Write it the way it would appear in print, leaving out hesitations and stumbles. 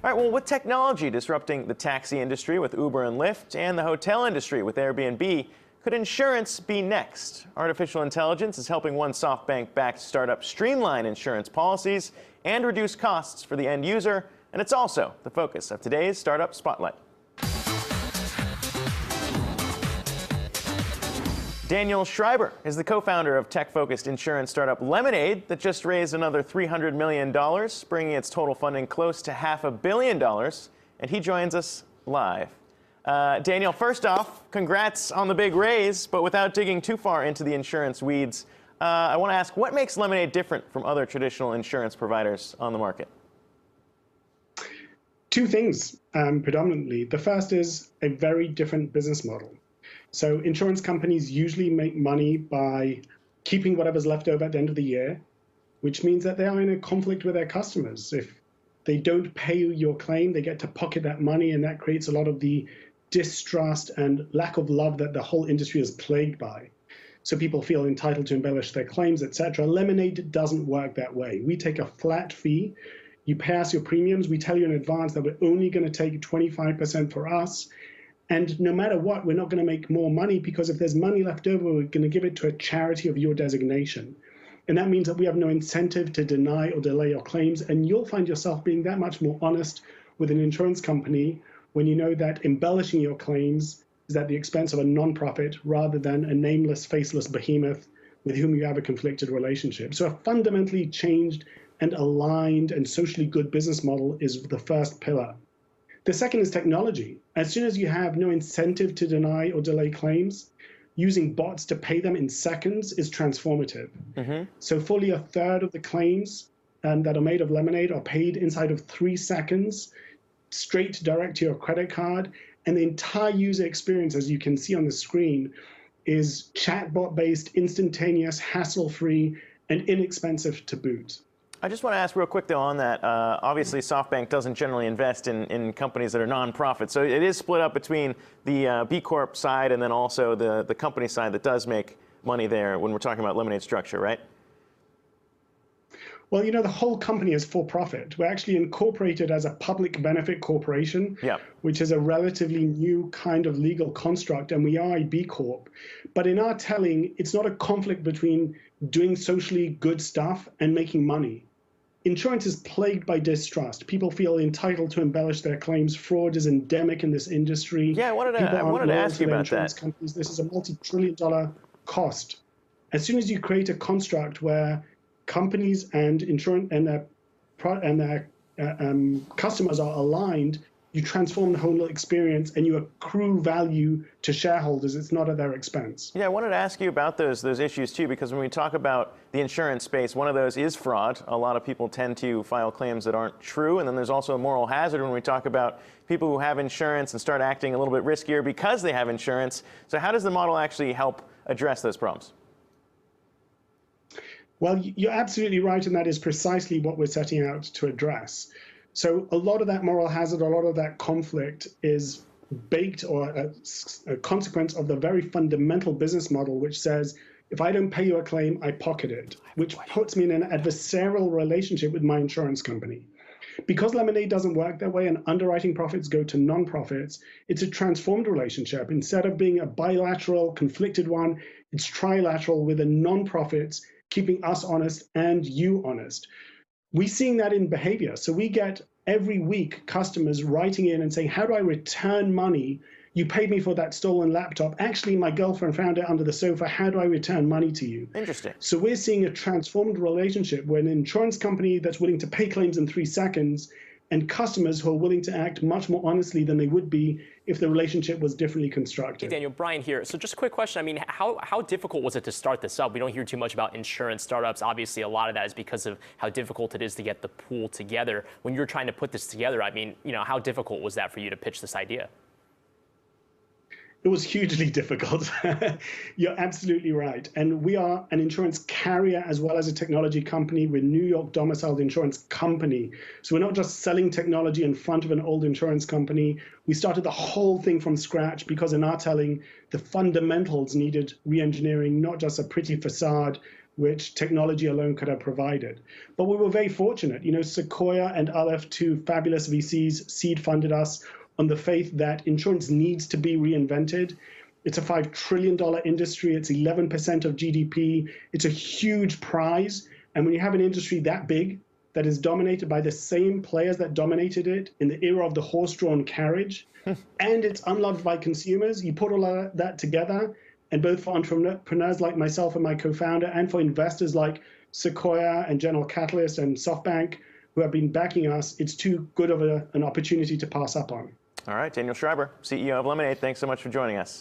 All right, well, with technology disrupting the taxi industry with Uber and Lyft and the hotel industry with Airbnb, could insurance be next? Artificial intelligence is helping one SoftBank-backed startup streamline insurance policies and reduce costs for the end user, and it's also the focus of today's Startup Spotlight. Daniel Schreiber is the co-founder of tech-focused insurance startup Lemonade that just raised another $300 million, bringing its total funding close to $500 million, and he joins us live. Daniel, first off, congrats on the big raise, but without digging too far into the insurance weeds, I want to ask, what makes Lemonade different from other traditional insurance providers on the market? Two things, predominantly. The first is a very different business model. So insurance companies usually make money by keeping whatever's left over at the end of the year, which means that they are in a conflict with their customers. If they don't pay you your claim, they get to pocket that money, and that creates a lot of the distrust and lack of love that the whole industry is plagued by. So people feel entitled to embellish their claims, etc. Lemonade doesn't work that way. We take a flat fee. You pay us your premiums. We tell you in advance that we're only going to take 25% for us. And no matter what, we're not going to make more money, because if there's money left over, we're going to give it to a charity of your designation. And that means that we have no incentive to deny or delay your claims. And you'll find yourself being that much more honest with an insurance company when you know that embellishing your claims is at the expense of a nonprofit rather than a nameless, faceless behemoth with whom you have a conflicted relationship. So a fundamentally changed and aligned and socially good business model is the first pillar. The second is technology. As soon as you have no incentive to deny or delay claims, using bots to pay them in seconds is transformative. So fully a third of the claims that are made of Lemonade are paid inside of 3 seconds, straight direct to your credit card. And the entire user experience, as you can see on the screen, is chatbot-based, instantaneous, hassle-free, and inexpensive to boot. I just want to ask real quick, though, on that. Obviously, SoftBank doesn't generally invest in companies that are nonprofit. So it is split up between the B Corp side and then also the company side that does make money there when we're talking about Lemonade structure, right? Well, you know, the whole company is for profit. We're actually incorporated as a public benefit corporation, which is a relatively new kind of legal construct, and we are a B Corp. But in our telling, it's not a conflict between doing socially good stuff and making money. Insurance is plagued by distrust. People feel entitled to embellish their claims. Fraud is endemic in this industry. Yeah, I wanted to ask you about that. Companies. This is a multi-trillion-dollar cost. As soon as you create a construct where companies and insurance and their customers are aligned, you transform the whole experience and you accrue value to shareholders. It's not at their expense. Yeah, I wanted to ask you about those issues too, because when we talk about the insurance space, one of those is fraud. A lot of people tend to file claims that aren't true, and then there's also a moral hazard when we talk about people who have insurance and start acting a little bit riskier because they have insurance. So how does the model actually help address those problems? Well, you're absolutely right, and that is precisely what we're setting out to address. So a lot of that moral hazard, a lot of that conflict is baked or a consequence of the very fundamental business model, which says, if I don't pay you a claim, I pocket it, which puts me in an adversarial relationship with my insurance company. Because Lemonade doesn't work that way and underwriting profits go to nonprofits, it's a transformed relationship. Instead of being a bilateral, conflicted one, it's trilateral with the nonprofits keeping us honest and you honest. We're seeing that in behavior. So we get every week customers writing in and saying, how do I return money? You paid me for that stolen laptop. Actually, my girlfriend found it under the sofa. How do I return money to you? Interesting. So we're seeing a transformed relationship where an insurance company that's willing to pay claims in 3 seconds and customers who are willing to act much more honestly than they would be if the relationship was differently constructed. Hey, Daniel, Brian here. So just a quick question. I mean, how difficult was it to start this up? We don't hear too much about insurance startups. Obviously, a lot of that is because of how difficult it is to get the pool together. When you're trying to put this together, I mean, you know, how difficult was that for you to pitch this idea? It was hugely difficult. You're absolutely right. And we are an insurance carrier as well as a technology company. We're a New York domiciled insurance company. So we're not just selling technology in front of an old insurance company. We started the whole thing from scratch because in our telling, the fundamentals needed re-engineering, not just a pretty facade which technology alone could have provided. But we were very fortunate. Sequoia and other two fabulous VCs seed funded us on the faith that insurance needs to be reinvented. It's a $5 trillion industry. It's 11% of GDP. It's a huge prize. And when you have an industry that big, that is dominated by the same players that dominated it in the era of the horse-drawn carriage, and it's unloved by consumers, you put all of that together, and both for entrepreneurs like myself and my co-founder, and for investors like Sequoia and General Catalyst and SoftBank, who have been backing us, it's too good of an opportunity to pass up on. All right, Daniel Schreiber, CEO of Lemonade, thanks so much for joining us.